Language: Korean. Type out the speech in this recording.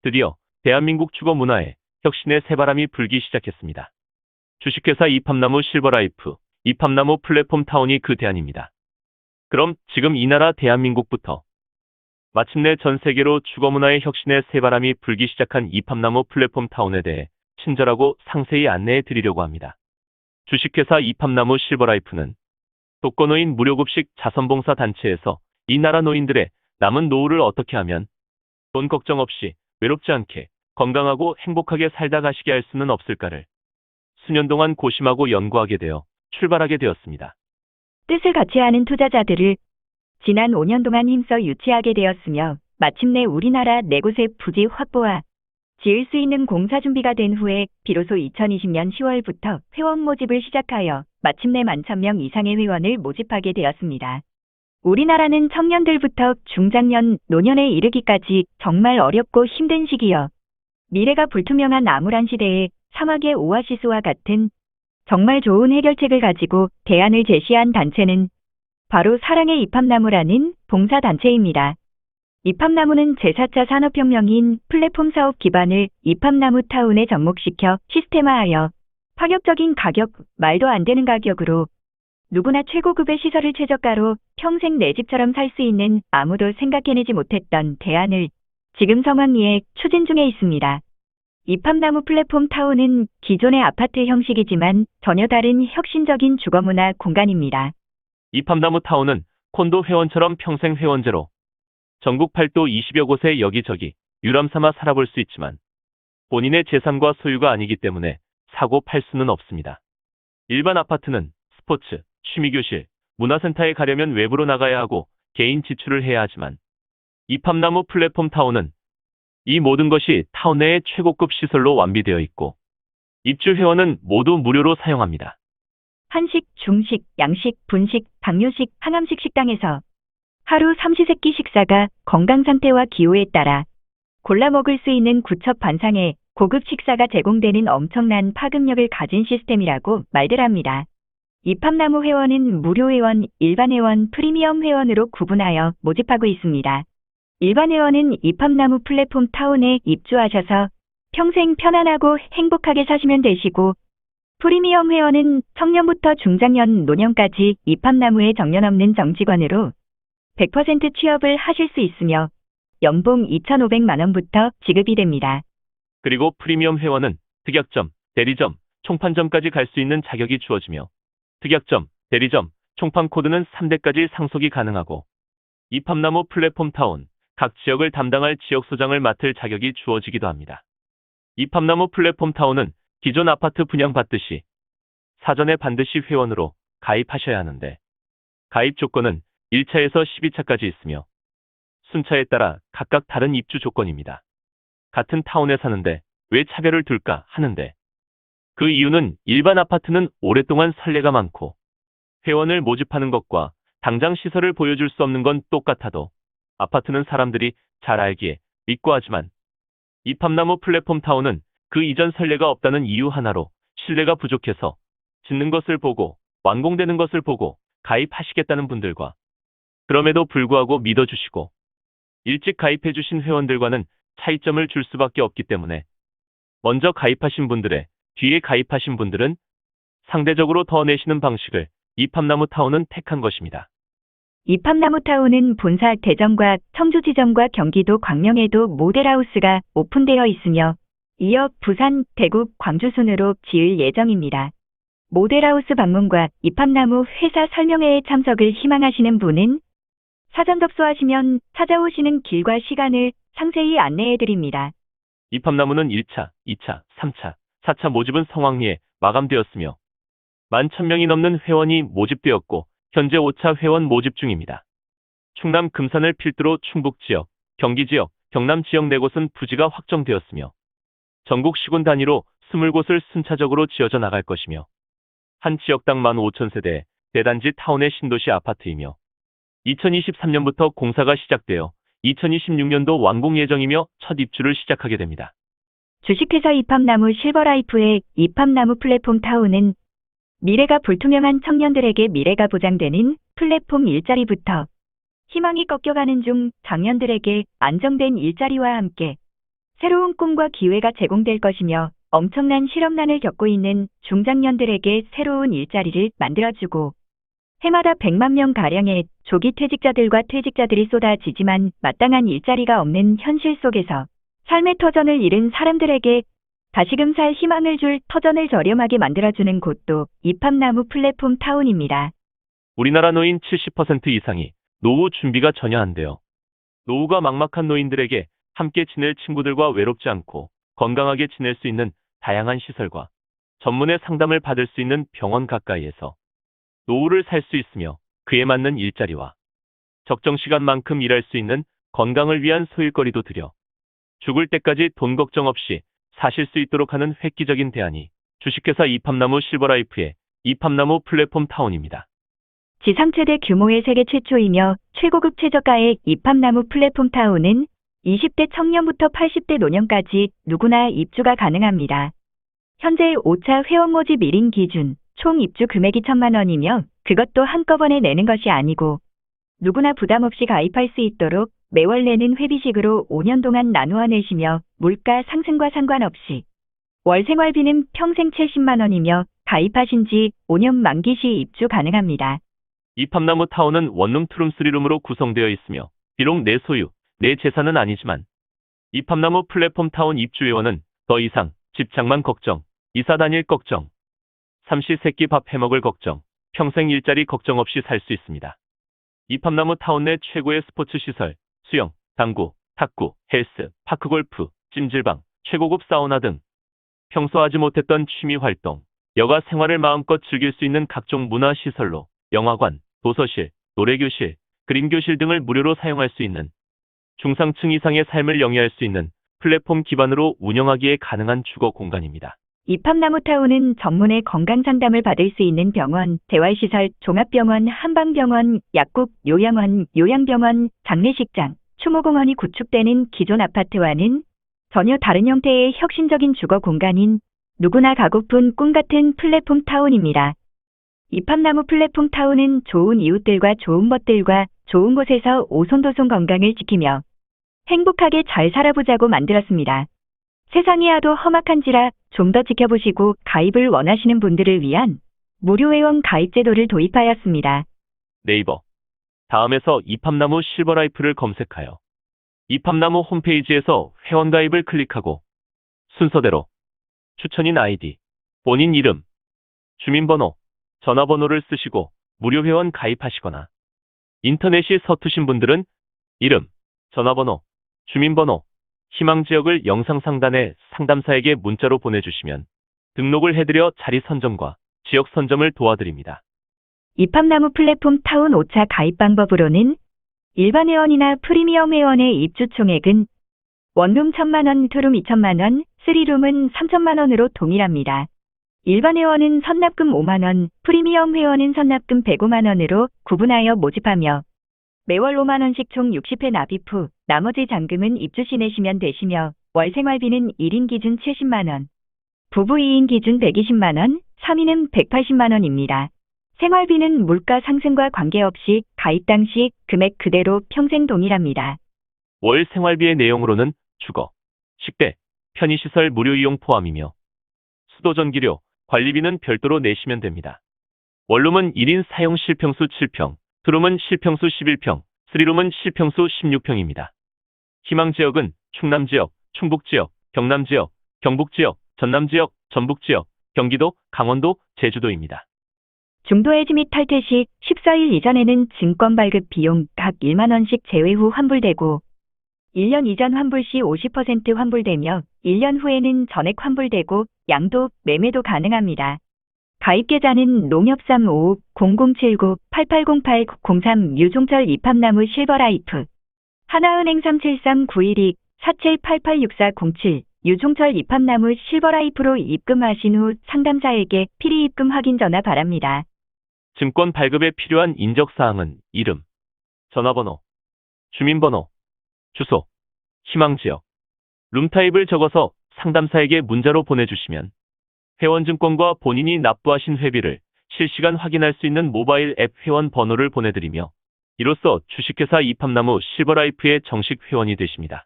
드디어 대한민국 주거 문화에 혁신의 새바람이 불기 시작했습니다. 주식회사 이팝나무 실버라이프, 이팝나무 플랫폼 타운이 그 대안입니다. 그럼 지금 이 나라 대한민국부터 마침내 전 세계로 주거 문화의 혁신의 새바람이 불기 시작한 이팝나무 플랫폼 타운에 대해 친절하고 상세히 안내해 드리려고 합니다. 주식회사 이팝나무 실버라이프는 독거노인 무료급식 자선봉사 단체에서 이 나라 노인들의 남은 노후를 어떻게 하면 돈 걱정 없이 외롭지 않게 건강하고 행복하게 살다 가시게 할 수는 없을까를 수년 동안 고심하고 연구하게 되어 출발하게 되었습니다. 뜻을 같이 하는 투자자들을 지난 5년 동안 힘써 유치하게 되었으며 마침내 우리나라 4곳의 부지 확보와 지을 수 있는 공사 준비가 된 후에 비로소 2020년 10월부터 회원 모집을 시작하여 마침내 11,000명 이상의 회원을 모집하게 되었습니다. 우리나라는 청년들부터 중장년, 노년에 이르기까지 정말 어렵고 힘든 시기여 미래가 불투명한 암울한 시대에 사막의 오아시스와 같은 정말 좋은 해결책을 가지고 대안을 제시한 단체는 바로 사랑의 이팝나무라는 봉사단체입니다. 이팝나무는 제4차 산업혁명인 플랫폼 사업 기반을 이팝나무 타운에 접목시켜 시스템화하여 파격적인 가격, 말도 안 되는 가격으로 누구나 최고급의 시설을 최저가로 평생 내 집처럼 살 수 있는 아무도 생각해내지 못했던 대안을 지금 성황리에 추진 중에 있습니다. 이팝나무 플랫폼 타운은 기존의 아파트 형식이지만 전혀 다른 혁신적인 주거문화 공간입니다. 이팝나무 타운은 콘도 회원처럼 평생 회원제로 전국 8도 20여 곳에 여기저기 유람삼아 살아볼 수 있지만 본인의 재산과 소유가 아니기 때문에 사고 팔 수는 없습니다. 일반 아파트는 스포츠, 취미교실, 문화센터에 가려면 외부로 나가야 하고 개인 지출을 해야 하지만 이팝나무 플랫폼 타운은 이 모든 것이 타운 내의 최고급 시설로 완비되어 있고 입주 회원은 모두 무료로 사용합니다. 한식, 중식, 양식, 분식, 당뇨식, 항암식 식당에서 하루 삼시세끼 식사가 건강 상태와 기호에 따라 골라 먹을 수 있는 구첩 반상의 고급 식사가 제공되는 엄청난 파급력을 가진 시스템이라고 말들 합니다. 이팝나무 회원은 무료 회원, 일반 회원, 프리미엄 회원으로 구분하여 모집하고 있습니다. 일반 회원은 이팝나무 플랫폼 타운에 입주하셔서 평생 편안하고 행복하게 사시면 되시고 프리미엄 회원은 청년부터 중장년, 노년까지 이팝나무의 정년 없는 정직원으로 100% 취업을 하실 수 있으며 연봉 2,500만 원부터 지급이 됩니다. 그리고 프리미엄 회원은 특약점, 대리점, 총판점까지 갈 수 있는 자격이 주어지며 특약점, 대리점, 총판 코드는 3대까지 상속이 가능하고 이팝나무 플랫폼 타운, 각 지역을 담당할 지역소장을 맡을 자격이 주어지기도 합니다. 이팝나무 플랫폼 타운은 기존 아파트 분양받듯이 사전에 반드시 회원으로 가입하셔야 하는데 가입 조건은 1차에서 12차까지 있으며 순차에 따라 각각 다른 입주 조건입니다. 같은 타운에 사는데 왜 차별을 둘까 하는데 그 이유는 일반 아파트는 오랫동안 선례가 많고 회원을 모집하는 것과 당장 시설을 보여줄 수 없는 건 똑같아도 아파트는 사람들이 잘 알기에 믿고 하지만 이팝나무 플랫폼 타운은 그 이전 선례가 없다는 이유 하나로 신뢰가 부족해서 짓는 것을 보고 완공되는 것을 보고 가입하시겠다는 분들과 그럼에도 불구하고 믿어주시고 일찍 가입해주신 회원들과는 차이점을 줄 수밖에 없기 때문에 먼저 가입하신 분들의 뒤에 가입하신 분들은 상대적으로 더 내시는 방식을 이팝나무 타운은 택한 것입니다. 이팝나무 타운은 본사 대전과 청주 지점과 경기도 광명에도 모델하우스가 오픈되어 있으며 이어 부산, 대구, 광주 순으로 지을 예정입니다. 모델하우스 방문과 이팝나무 회사 설명회에 참석을 희망하시는 분은 사전 접수하시면 찾아오시는 길과 시간을 상세히 안내해드립니다. 이팝나무는 1차, 2차, 3차, 4차 모집은 성황리에 마감되었으며 11,000명이 넘는 회원이 모집되었고 현재 5차 회원 모집 중입니다. 충남 금산을 필두로 충북 지역, 경기 지역, 경남 지역 4곳은 부지가 확정되었으며 전국 시군 단위로 20곳을 순차적으로 지어져 나갈 것이며 한 지역당 15,000세대의 대단지 타운의 신도시 아파트이며 2023년부터 공사가 시작되어 2026년도 완공 예정이며 첫 입주를 시작하게 됩니다. 주식회사 이팝나무 실버라이프의 이팝나무 플랫폼 타운은 미래가 불투명한 청년들에게 미래가 보장되는 플랫폼 일자리부터 희망이 꺾여가는 중 장년들에게 안정된 일자리와 함께 새로운 꿈과 기회가 제공될 것이며 엄청난 실업난을 겪고 있는 중장년들에게 새로운 일자리를 만들어주고 해마다 100만 명가량의 조기 퇴직자들과 퇴직자들이 쏟아지지만 마땅한 일자리가 없는 현실 속에서 삶의 터전을 잃은 사람들에게 다시금 살 희망을 줄 터전을 저렴하게 만들어주는 곳도 이팝나무 플랫폼 타운입니다. 우리나라 노인 70% 이상이 노후 준비가 전혀 안 돼요. 노후가 막막한 노인들에게 함께 지낼 친구들과 외롭지 않고 건강하게 지낼 수 있는 다양한 시설과 전문의 상담을 받을 수 있는 병원 가까이에서 노후를 살 수 있으며 그에 맞는 일자리와 적정 시간만큼 일할 수 있는 건강을 위한 소일거리도 드려 죽을 때까지 돈 걱정 없이 사실 수 있도록 하는 획기적인 대안이 주식회사 이팝나무 실버라이프의 이팝나무 플랫폼 타운입니다. 지상 최대 규모의 세계 최초이며 최고급 최저가의 이팝나무 플랫폼 타운은 20대 청년부터 80대 노년까지 누구나 입주가 가능합니다. 현재 5차 회원 모집 1인 기준 총 입주 금액이 1,000만 원이며 그것도 한꺼번에 내는 것이 아니고 누구나 부담 없이 가입할 수 있도록 매월 내는 회비식으로 5년 동안 나누어 내시며 물가 상승과 상관없이 월 생활비는 평생 70만 원이며 가입하신 지 5년 만기 시 입주 가능합니다. 이팝나무 타운은 원룸 투룸 3룸으로 구성되어 있으며 비록 내 소유, 내 재산은 아니지만 이팝나무 플랫폼 타운 입주 회원은 더 이상 집착만 걱정, 이사 다닐 걱정, 삼시세끼 밥 해먹을 걱정, 평생 일자리 걱정 없이 살 수 있습니다. 이팝나무 타운 내 최고의 스포츠 시설, 수영, 당구, 탁구, 헬스, 파크골프, 찜질방, 최고급 사우나 등 평소 하지 못했던 취미 활동, 여가 생활을 마음껏 즐길 수 있는 각종 문화 시설로 영화관, 도서실, 노래교실, 그림교실 등을 무료로 사용할 수 있는 중상층 이상의 삶을 영위할 수 있는 플랫폼 기반으로 운영하기에 가능한 주거 공간입니다. 이팝나무 타운은 전문의 건강 상담을 받을 수 있는 병원, 재활시설, 종합병원, 한방병원, 약국, 요양원, 요양병원, 장례식장, 추모공원이 구축되는 기존 아파트와는 전혀 다른 형태의 혁신적인 주거 공간인 누구나 가고픈 꿈같은 플랫폼 타운입니다. 이팝나무 플랫폼 타운은 좋은 이웃들과 좋은 것들과 좋은 곳에서 오손도손 건강을 지키며 행복하게 잘 살아보자고 만들었습니다. 세상이 하도 험악한지라 좀 더 지켜보시고 가입을 원하시는 분들을 위한 무료 회원 가입 제도를 도입하였습니다. 네이버 다음에서 이팝나무 실버라이프를 검색하여 이팝나무 홈페이지에서 회원가입을 클릭하고 순서대로 추천인 아이디, 본인 이름, 주민번호, 전화번호를 쓰시고 무료 회원 가입하시거나 인터넷이 서투신 분들은 이름, 전화번호, 주민번호, 희망지역을 영상 상단에 상담사에게 문자로 보내주시면 등록을 해드려 자리 선점과 지역 선점을 도와드립니다. 이팝나무 플랫폼 타운 5차 가입 방법으로는 일반 회원이나 프리미엄 회원의 입주 총액은 원룸 1,000만 원, 투룸 2,000만 원, 3룸은 3,000만 원으로 동일합니다. 일반 회원은 선납금 5만 원, 프리미엄 회원은 선납금 105만 원으로 구분하여 모집하며 매월 5만 원씩 총 60회 납입 후 나머지 잔금은 입주 시 내시면 되시며 월 생활비는 1인 기준 70만 원, 부부 2인 기준 120만 원, 3인은 180만 원입니다. 생활비는 물가 상승과 관계없이 가입 당시 금액 그대로 평생 동일합니다. 월 생활비의 내용으로는 주거, 식대, 편의시설 무료 이용 포함이며 수도 전기료, 관리비는 별도로 내시면 됩니다. 원룸은 1인 사용 실평수 7평, 투룸은 실평수 11평, 3룸은 실평수 16평입니다. 희망지역은 충남지역, 충북지역, 경남지역, 경북지역, 전남지역, 전북지역, 경기도, 강원도, 제주도입니다. 중도 해지 및 탈퇴 시 14일 이전에는 증권 발급 비용 각 1만 원씩 제외 후 환불되고 1년 이전 환불 시 50% 환불되며 1년 후에는 전액 환불되고 양도, 매매도 가능합니다. 가입 계좌는 농협350079880803 유종철 이팝나무 실버라이프 하나은행 373-912-47886407 유종철 이팝나무 실버라이프로 입금하신 후 상담사에게 필히 입금 확인 전화 바랍니다. 증권 발급에 필요한 인적사항은 이름, 전화번호, 주민번호, 주소, 희망지역, 룸타입을 적어서 상담사에게 문자로 보내주시면 회원증권과 본인이 납부하신 회비를 실시간 확인할 수 있는 모바일 앱 회원 번호를 보내드리며 이로써 주식회사 이팝나무 실버라이프의 정식 회원이 되십니다.